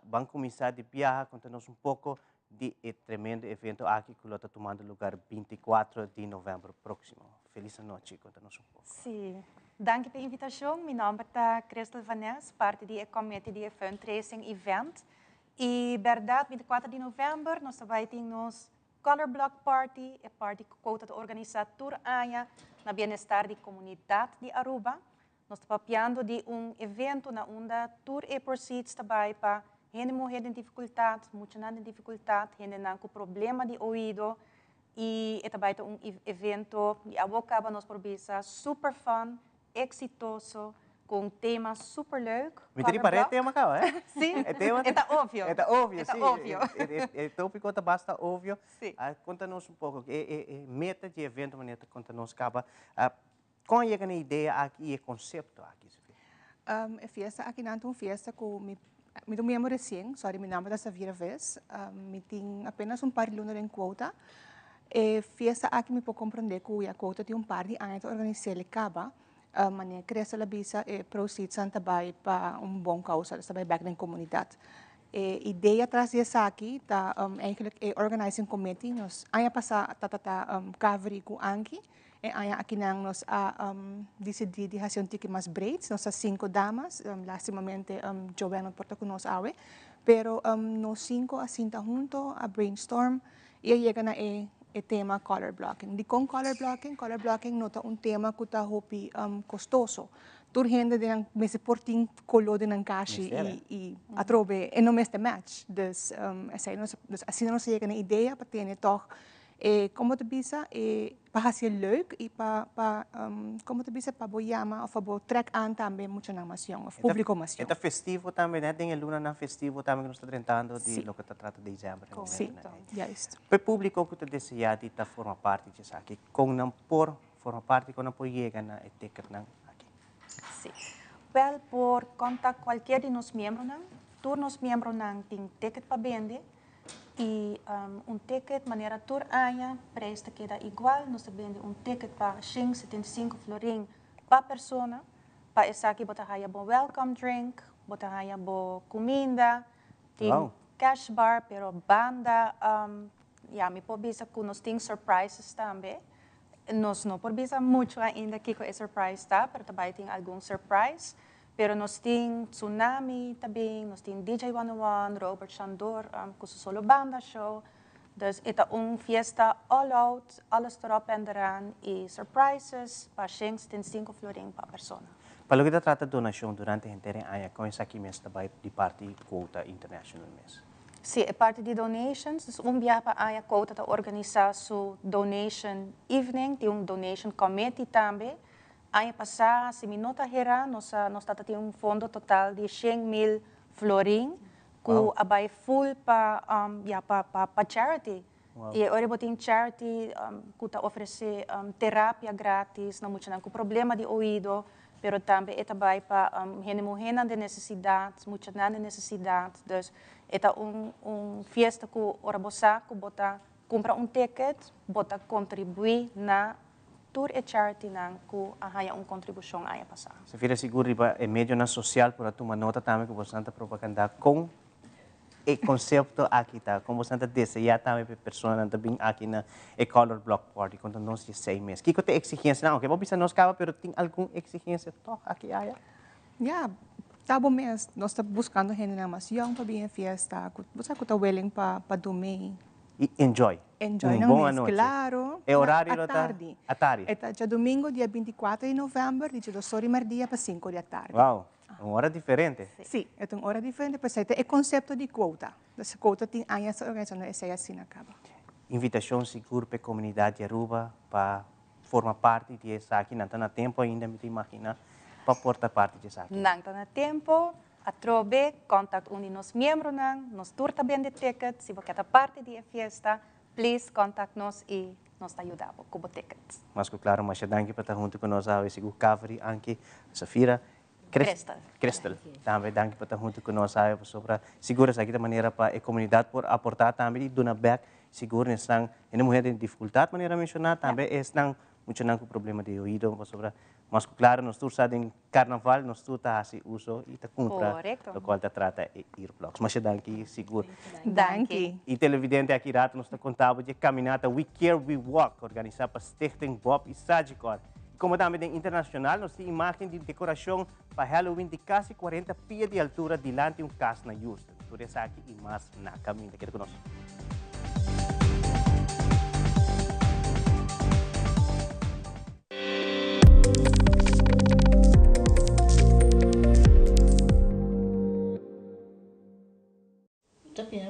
Vamos começar de viajar, contar-nos um pouco de tremendo evento aqui que está tomando lugar 24 de novembro próximo. Feliz noite, conta-nos um pouco. Sim. Dank pela invitação. Meu nome é Crystal Vanessa, parte do comitê de fundraising event. E verdade, 24 de novembro, nós vamos ter nos Color Block Party, a party que está organizada por ANHA na bem-estar da comunidade de Aruba. Nós estamos planejando de evento na onda tour e proceeds também para gente morrer de dificuldade, muita gente de dificuldade, gente com problema de ouvido. E é também evento de abocaba nós por super fun, exitoso, com um tema super leuk. Me parece tema cá, é? Sim, é óbvio. É óbvio, sim. Óbvio. É tópico que basta óbvio. Sim. Conta-nos um pouco, meta de evento, maneta, conta-nos caba. Qual é a ideia aqui e o conceito aqui, Sofia? A festa aqui não é uma festa que me lembro recém, sorry, me nome da Savira vez. Me tem apenas par de lunas em quota. A festa aqui me pode compreender que a quota tem par de anos organizar a caba. Maneira cresce a bisa e proceeds também para bom causa, também back na comunidade. A ideia atrás disso aqui tá eigenlijk organizing committee nós aí passar tá cover com Anki E aya aqui nang nos decidi de fazer tiki mas braids, nos 5 damas, lastimamente Joanna porta con nos awe, pero nos 5 asinta junto a brainstorm e llega na e tema color blocking. Di con color blocking nota un tema que está hopi costoso. Tur gente de mese porting color de nan kashi e atrobe e não meste match. Dus assim não se chega na ideia para ter toch como te bisa para fazer leuk e para como te bisa para boiama ou para trek aan também muita namação, o público mação. Eta festivo também, né? Tem a luna na festivo também que nós está tentando de lo que está tratando de dezembro. Sim, justo. Para o público que te deseja de estar forma parte disso aqui, com não por forma parte com não por chegar na ticket não aqui. Sim. Well, por contact qualquer de nos membros não, todos nos membros não tem ticket para vender. E ticket maneira tour aya preço queda igual, nós vende ticket para 75 florin para pessoa, para essa aqui botar aí bom welcome drink, botar aí bom comida, tem cash bar, pero banda, me pode dizer que nós tem surprises também. Nós não podemos dizer muito ainda que é surprise tá, pero também tem algum surprise. Pero nós temos Tsunami também, nós temos DJ 101, Robert Chandor, com solo banda show. Dus esta fiesta all out, alles erop en eraan e surprises, para 5 florin per persona. Para o que trata de donação durante a inteira ano, como é que mês também de parte Quota International mês? Sim, é parte de donations. Dus viagem para a Quota está organizar su donation evening, tem donation committee também. Ano passado, se me nota hera, nós temos fundo total de 100,000 florin, que abai full para charity. E agora tem charity que está oferece terapia grátis, não muito com problema de ouvido, pero também é também para gente de necessidade, muita de necessidade. Dus é festa que ora bossa, que bota compra ticket, bota contribuir na tour e charity nang ku ahaya contribuição ano passado. Se fica seguro em meio na social para tomar nota também que você está propaganda com o conceito aqui tá, como você está desejar também para pessoas também aqui na Color Block Party quando nós de 6 meses. Que tem exigência não? Que vou pensar nós cava, pero tem alguma exigência toch aqui aí? Tá bom mês, nós estamos buscando gente na macião para vir fiesta, você que está willing para dormir. E enjoy. Boa noite. Claro. É horário à tarde. À tarde. É dia domingo, dia 24 de novembro, de 2h30 para 5 da tarde. Uau, uma hora diferente. Sim, é uma hora diferente, mas é o conceito de quota. Essa quota tem anos organizando essa assim acaba. Invitação segura para a comunidade de Aruba para formar parte dessa aqui, não está na tempo ainda, me imagina, para portar parte dessa aqui. Não está na tempo. Atrobe, contact de nos membros, nos tour também de ticket, se você quer parte da festa, please contact nos e nos ajudamos com tickets. Mas claro, mas danke para estar junto conosco, a esse Kavri, Anki, Safira, Crystal. Também danke para estar junto conosco, sobre segurança aqui da maneira para a comunidade por aportar também, dona back, seguro, estão em mulher de dificuldade, maneira mencionar, também estão muito com problema de ouvido, sobre mas claro, nós todos em carnaval, nós todos assim uso e te compra, o qual te trata earplugs. Mas danke, seguro. Danke. E televidente aqui rato nós te contava de caminhada We Care We Walk, organizada para Stichting Bob e Sagicor. Como também internacional, nós temos imagem de decoração para Halloween de quase 40 pés de altura diante de casa na Houston. Por isso aqui e mais na caminho aqui conosco.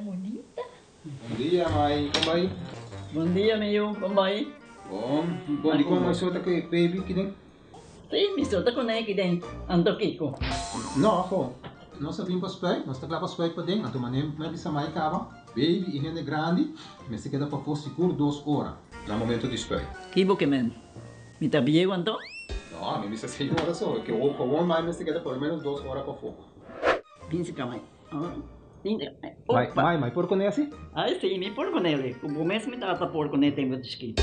Bonita. Bom dia, Mai. Como vai? Bom dia, meu. Como vai? Bom. Bom, di ko may sota kay baby kidin? Sim, me sota ko na kidin. Ando kiko. No, ako. Nós vim para spek, nós tá lá para spek para dentro, então manem na bisa mai cava. Baby e gente grande, mas se queda para for seguro 2 horas. No momento de spek. Kibo que men. Me tá bien quanto? No, me bisa 6 horas só, que o com mais mas se queda pelo menos 2 horas para fogo. Pinse kamay. Mai, por con esse? Ai, sim, me por con ele. O começo me tava por con ele tempo de esqui.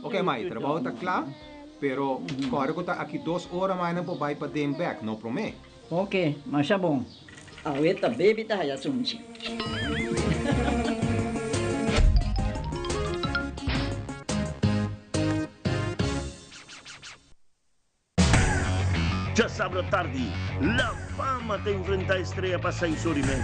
Ok, Mai, trabalho tá claro, pero agora que tá aqui 2 horas mais não vai para dem back, não promete? Ok, mas é bom. A outra baby tá aí assunto. Ya sábado tarde, la fama te enfrenta a Estrella para sair Sorimé.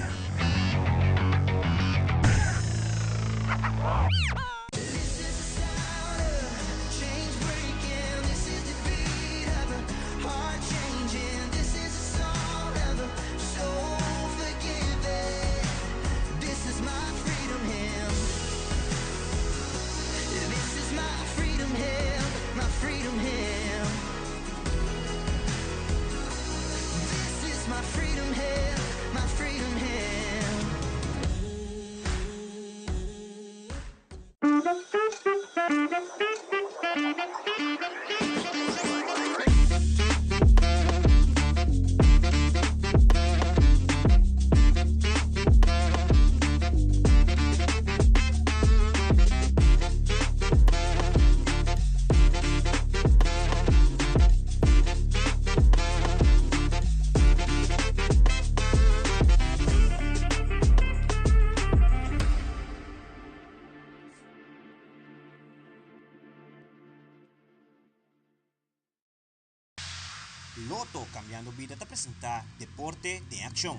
Loto Cambiando Vida te presenta Deporte de Acción.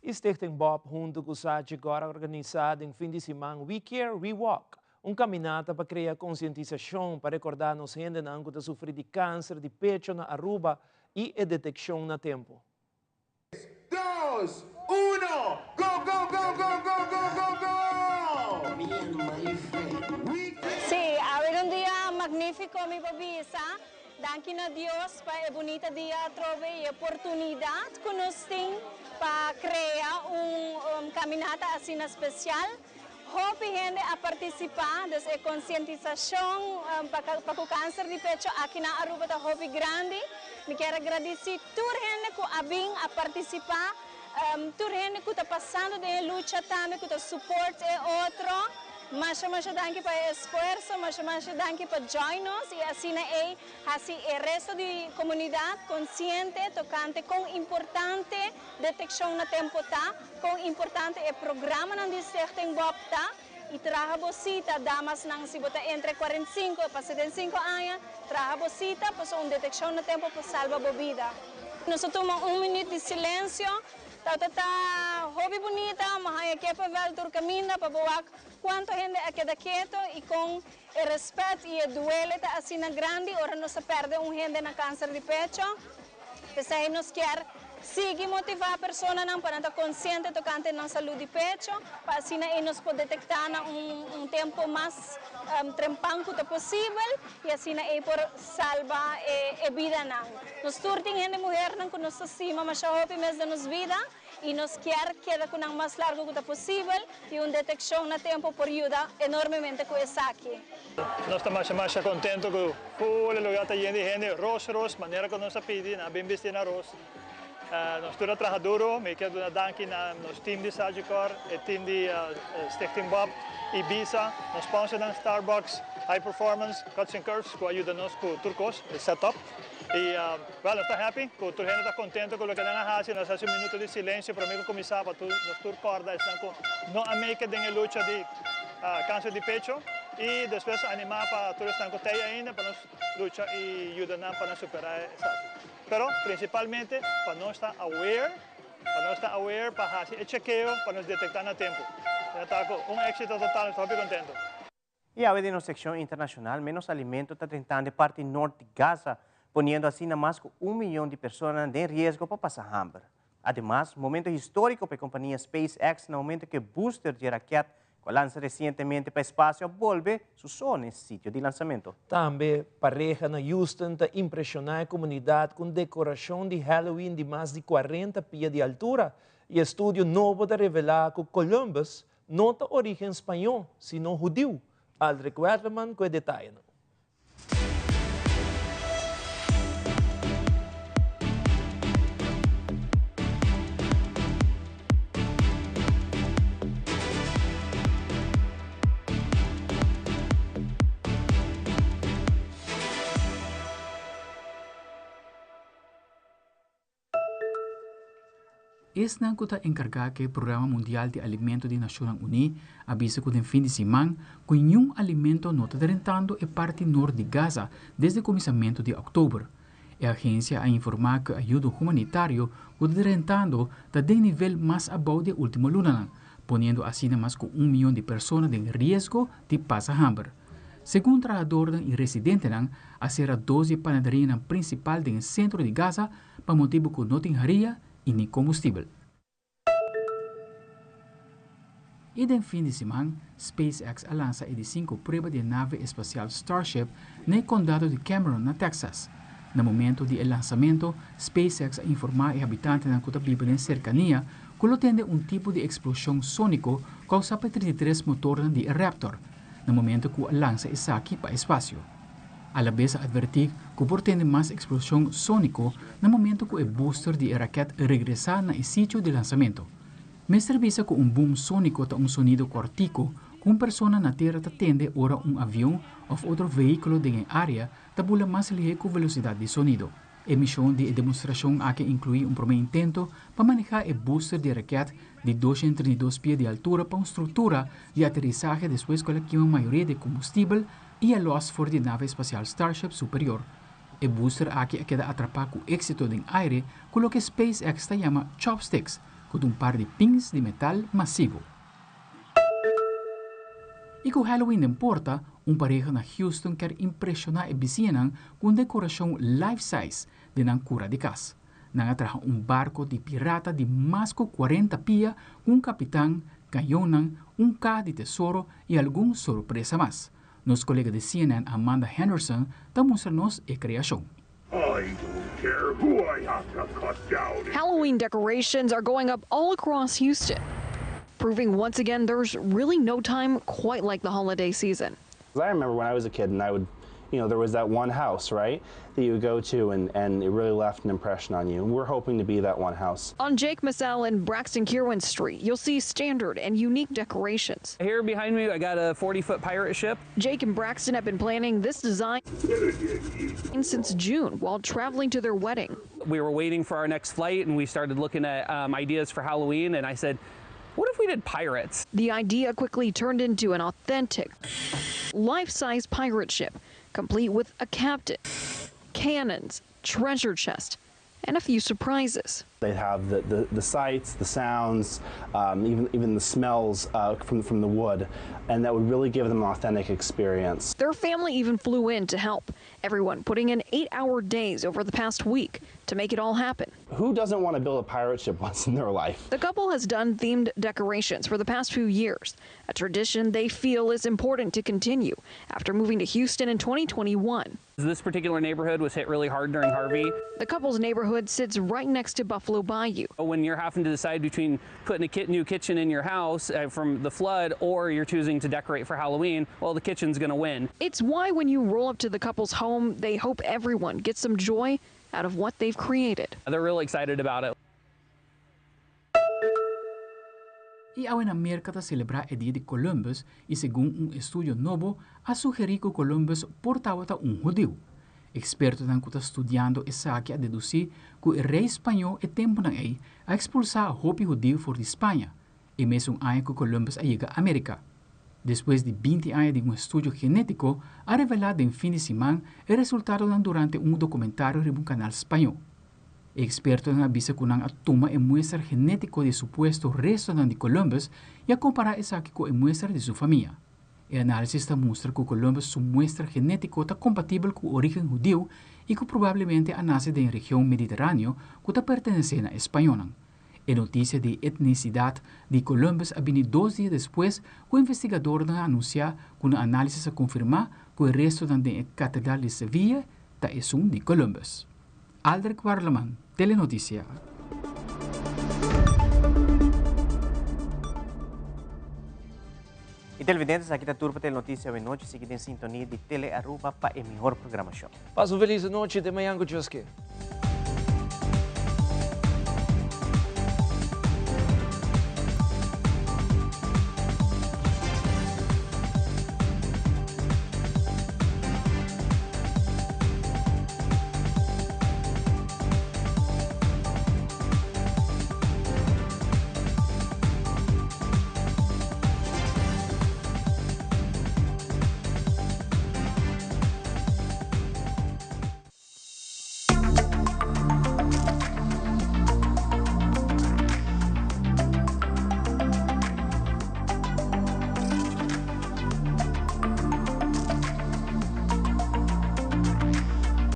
Stichting Bob junto com o SAD agora organizado em fim de semana We Care, We Walk, caminhada para criar conscientização para recordar nos gente que sofrer de câncer de pecho na Aruba e a detecção na tempo. 2, 1, go, go, go, go, go, go, go, go! Sí, ha habido un día magnífico, mi babisa. Danke a Dios para el bonito día, trove y oportunidad que nos tiene para crear una caminata así especial. Hope gente a participar de la concientización para el cáncer de pecho aquí en Aruba está hope grande. Me quiero agradecer a toda gente que ha a participar, toda gente que está pasando de lucha también, que está soporte otro. Masha danke para el esfuerzo, masha danke para joinos y así el resto de la comunidad consciente, tocante con importante detección a tiempo, con importante el programa de Stichting Bob y traja bocita, damas nang sibota entre 45 y 75 años, traja bocita para una detección a tiempo para salvar la vida. Nosotros tomamos un minuto de silencio. Está hobby bonita, mas hay que ver el camino para ver cuánta gente queda quieto y con el respeto y el duelo está así grande, ahora no se pierde un gente en cáncer de pecho. Entonces nos quiere seguir motivar a personas para estar conscientes tocante la salud de pecho, para así nos poder detectar un tiempo más trempanco posible y así por salvar la vida. Nos turten gente mujer que nos acima más hopi mes de nos vida y nos quiere quedar con más largo que posible y una detección a tiempo por ayuda enormemente con esa aquí. Nós estamos mais contentos com o lugar está cheio de gente, roos, maneira que nós pedimos, bem vestido na roos. Nós estamos trabalhando, me quero dar aqui nos time de Sagicor, o time de Stichting Bob, Ibiza, nos sponsor da Starbucks, High Performance, Cuts and Curves, que ajuda-nos com o turcos, o setup. E, nós estamos happy, que o turco está contente com o que nós fazemos, nós fazemos minuto de silêncio para mim começar, para nós turcorda, não a meio que tem a luta de câncer de pecho, e depois animar para todos estão com teia ainda, para nós lutar e ajudar para superar essa. Pero principalmente para nós estar aware, para fazer o chequeo, para nos detectar a tempo. Éxito total, estou muito contente. E a vez na secção internacional, menos alimento está tentando parte norte de Gaza, poniendo assim mais de 1 milhão de pessoas em risco para passar hambre. Además, momento histórico para a companhia SpaceX no momento que o booster de raquete que lança recentemente para o espaço volve su zona sítio de lançamento. Também, pareja na Houston está impressionar a comunidade com decoração de Halloween de mais de 40 pies de altura. E estudo novo está revelar que Columbus não tem origem espanhol, sino judeu. Aldrich Weatherman com detalhes. es nang kuta encarga que Programa Mundial de Alimento de Naciones Unidas avisa que en fin de semana que nenhum alimento no está rentando en parte norte de Gaza desde el comienzo de octubre. La agencia ha informado que ayuda humanitaria está rentando desde el nivel más abajo del último luna, poniendo así más de 1 millón de personas en riesgo de pasar hambre. Según trabajadores y residentes, hacer 12 panaderías principal del centro de Gaza para motivo que no tienen y ni combustible. Y en fin de semana, SpaceX lanza 5 pruebas de nave espacial Starship en el condado de Cameron, en Texas. En el momento del lanzamiento, SpaceX informa a los habitantes que viven en cercanía que lo tiene un tipo de explosión sónico causada por 33 motores de Raptor, en el momento que lanza esa aquí para el espacio. A la vez advertir que por tener más explosión sónico en el momento que el booster de raquete regresa al sitio de lanzamiento. Me service que un boom sónico está un sonido cortico que una persona en la tierra tiende ahora un avión o otro vehículo de en área tabula más ligero con velocidad de sonido. Emisión de demostración a que incluye un primer intento para manejar el booster de raquete de 232 pies de altura para una estructura de aterrizaje después con la quema mayoría de combustible y el loss for de nave espacial Starship superior. El booster aquí queda atrapado con éxito en aire con lo que SpaceX llama chopsticks, con un par de pins de metal masivo. Y con Halloween en Porta, un pareja en Houston quer impressionar a vecina con decoración life-size de una cura de casa. Nanga trajo un barco de pirata de más de 40 pies, un capitán, cañón, un K de tesoro y alguna sorpresa más. Nos colega de CNN Amanda Henderson da mostrarnos la creación. I don't care who I have to cut down. Halloween decorations are going up all across Houston, proving once again there's really no time quite like the holiday season. I remember when I was a kid and I would, there was that one house, right, that you would go to and it really left an impression on you. And we're hoping to be that one house. On Jake Massell and Braxton Kirwan Street, you'll see standard and unique decorations. Here behind me, I got a 40-foot pirate ship. Jake and Braxton have been planning this design since June while traveling to their wedding. We were waiting for our next flight and we started looking at ideas for Halloween, and I said, what if we did pirates? The idea quickly turned into an authentic, life-size pirate ship, complete with a captain, cannons, treasure chest, and a few surprises. They'd have the sights, the sounds, even the smells from the wood, and that would really give them an authentic experience. Their family even flew in to help, everyone putting in 8-hour days over the past week to make it all happen. Who doesn't want to build a pirate ship once in their life? The couple has done themed decorations for the past few years, a tradition they feel is important to continue after moving to Houston in 2021. This particular neighborhood was hit really hard during Harvey. The couple's neighborhood sits right next to Buffalo Bayou. When you're having to decide between putting a new kitchen in your house from the flood or you're choosing to decorate for Halloween, well, the kitchen's going to win. It's why when you roll up to the couple's home, they hope everyone gets some joy out of what they've created. They're really excited about it. Y ahora en América está celebrar el Día de Columbus y según un estudio nuevo, ha sugerido que Columbus portaba un judío. Expertos están estudiando esa que a deducir que el rey español el tiempo en a expulsar a hopi judío fuera de España, y mesmo un año que Columbus llega a América. Después de 20 años de un estudio genético, ha revelado en fin de semana el resultado durante un documentario en un canal español. Expertos han visto que han tomado el muestra genético de supuesto resto de Columbus y a comparar esa con el muestra de su familia. El análisis muestra que Columbus su muestra genético está compatible con el origen judío y que probablemente nace de la región mediterránea que está perteneciente a española. La noticia de etnicidad de Columbus ha venido 2 días después que el investigador anuncia que un análisis confirma que el resto de la catedral de Sevilla es un de Columbus. Aldrich Warleman, Telenoticia. Y televidentes, aqui está a turma Telenoticia de noite, seguida em sintonia de Tele Aruba para a melhor programação. Passo feliz noite, de manhã com